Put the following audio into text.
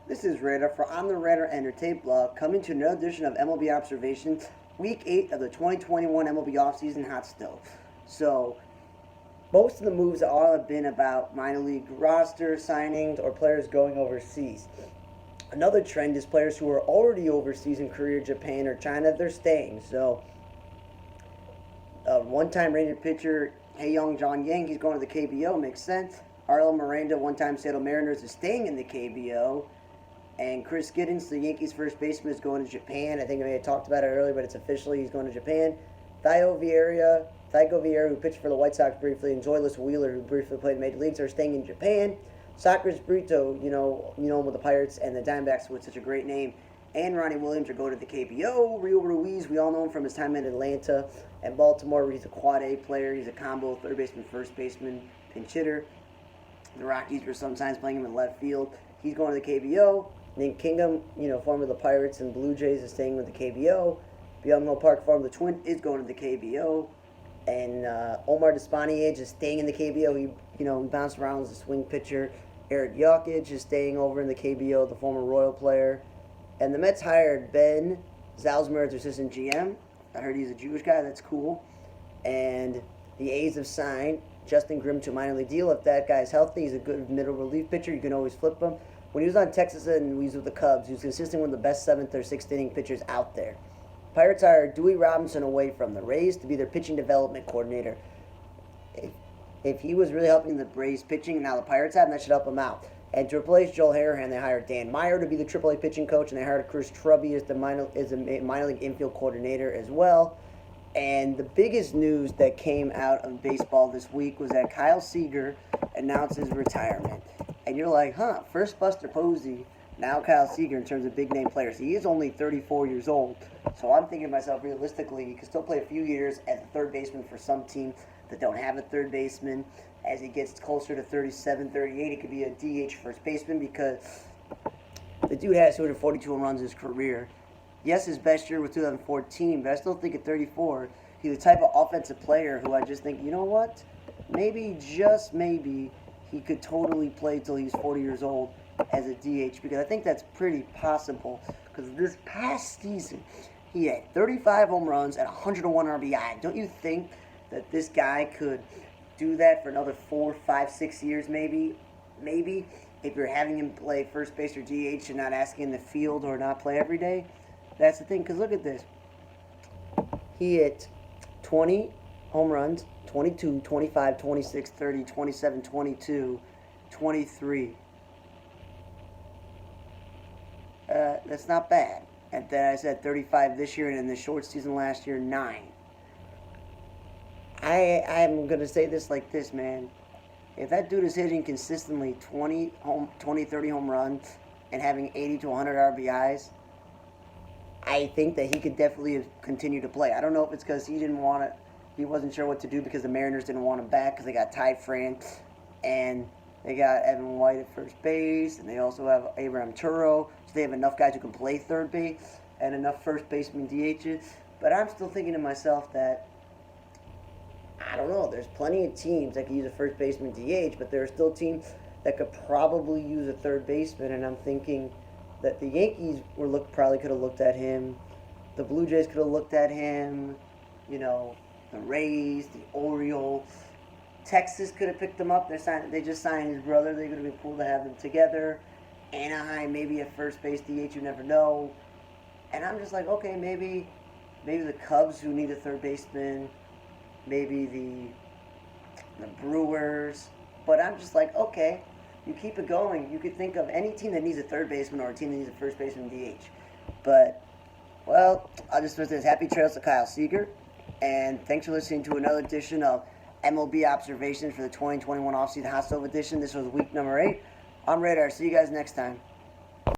This is Radar for On the Radar Entertainment Blog, coming to another edition of MLB Observations, Week 8 of the 2021 MLB Offseason Hotstove. So, most of the moves all have been about minor league roster signings or players going overseas. Another trend is players who are already overseas in Korea, Japan, or China, they're staying. So, one-time rated pitcher Young John Yang, he's going to the KBO, makes sense. Arlo Miranda, one-time Seattle Mariners, is staying in the KBO. And Chris Giddens, the Yankees first baseman, is going to Japan. I think I may have talked about it earlier, but it's officially he's going to Japan. Thaigo Vieira, who pitched for the White Sox briefly, and Joyless Wheeler, who briefly played in Major Leagues, are staying in Japan. Socrates Brito, you know him with the Pirates and the Diamondbacks with such a great name, and Ronnie Williams are going to the KBO. Rio Ruiz, we all know him from his time in Atlanta and Baltimore, where he's a quad A player. He's a combo third baseman, first baseman, pinch hitter. The Rockies were sometimes playing him in left field. He's going to the KBO. Nick Kingham, former of the Pirates and Blue Jays, is staying with the KBO. Byung-Ho Park, former of the Twins, is going to the KBO. And Omar Despaigne is staying in the KBO. He bounced around as a swing pitcher. Eric Jokic is staying over in the KBO, the former Royal player. And the Mets hired Ben Zalzmer as assistant GM. I heard he's a Jewish guy. That's cool. And the A's have signed Justin Grimm to a minor league deal. If that guy's healthy, he's a good middle relief pitcher. You can always flip him. When he was on Texas and he was with the Cubs, he was consistent with the best 7th or 6th inning pitchers out there. Pirates hired Dewey Robinson away from the Rays to be their pitching development coordinator. If he was really helping the Rays pitching, now the Pirates have him, that should help him out. And to replace Joel Harahan, they hired Dan Meyer to be the AAA pitching coach, and they hired Chris Trubby as the minor league infield coordinator as well. And the biggest news that came out of baseball this week was that Kyle Seager announced his retirement. And you're like, first Buster Posey, now Kyle Seager in terms of big name players. He is only 34 years old. So I'm thinking to myself, realistically, he could still play a few years as a third baseman for some team that don't have a third baseman. As he gets closer to 37, 38, he could be a DH first baseman because the dude has 242 home runs in his career. Yes, his best year was 2014, but I still think at 34, he's the type of offensive player who I just think, you know what? Maybe, just maybe, he could totally play till he's 40 years old as a DH, because I think that's pretty possible. Because this past season, he had 35 home runs and 101 RBI. Don't you think that this guy could do that for another 4, 5, 6 years maybe? Maybe, if you're having him play first base or DH and not asking him to field or not play every day. That's the thing, because look at this. He hit 20 home runs, 22, 25, 26, 30, 27, 22, 23. That's not bad. And then I said 35 this year, and in the short season last year, 9. I'm going to say this like this, man. If that dude is hitting consistently 20, 30 home runs and having 80 to 100 RBIs, I think that he could definitely continue to play. I don't know if it's because he wasn't sure what to do because the Mariners didn't want him back because they got Ty France and they got Evan White at first base, and they also have Abraham Turo, so they have enough guys who can play third base and enough first baseman DHs. But I'm still thinking to myself that, I don't know, there's plenty of teams that could use a first baseman DH, but there are still teams that could probably use a third baseman, and I'm thinking that the Yankees probably could have looked at him, the Blue Jays could have looked at him, the Rays, the Orioles, Texas could have picked him up. They just signed his brother. They're going to be cool to have them together. Anaheim, maybe a first base DH, you never know. And I'm just like, okay, maybe the Cubs who need a third baseman, maybe the Brewers. But I'm just like, okay, you keep it going. You could think of any team that needs a third baseman or a team that needs a first baseman DH. But, well, I'll just put this. Happy trails to Kyle Seager. And thanks for listening to another edition of MLB Observations for the 2021 Offseason Hotstove edition. This was week number 8. I'm Radar. See you guys next time.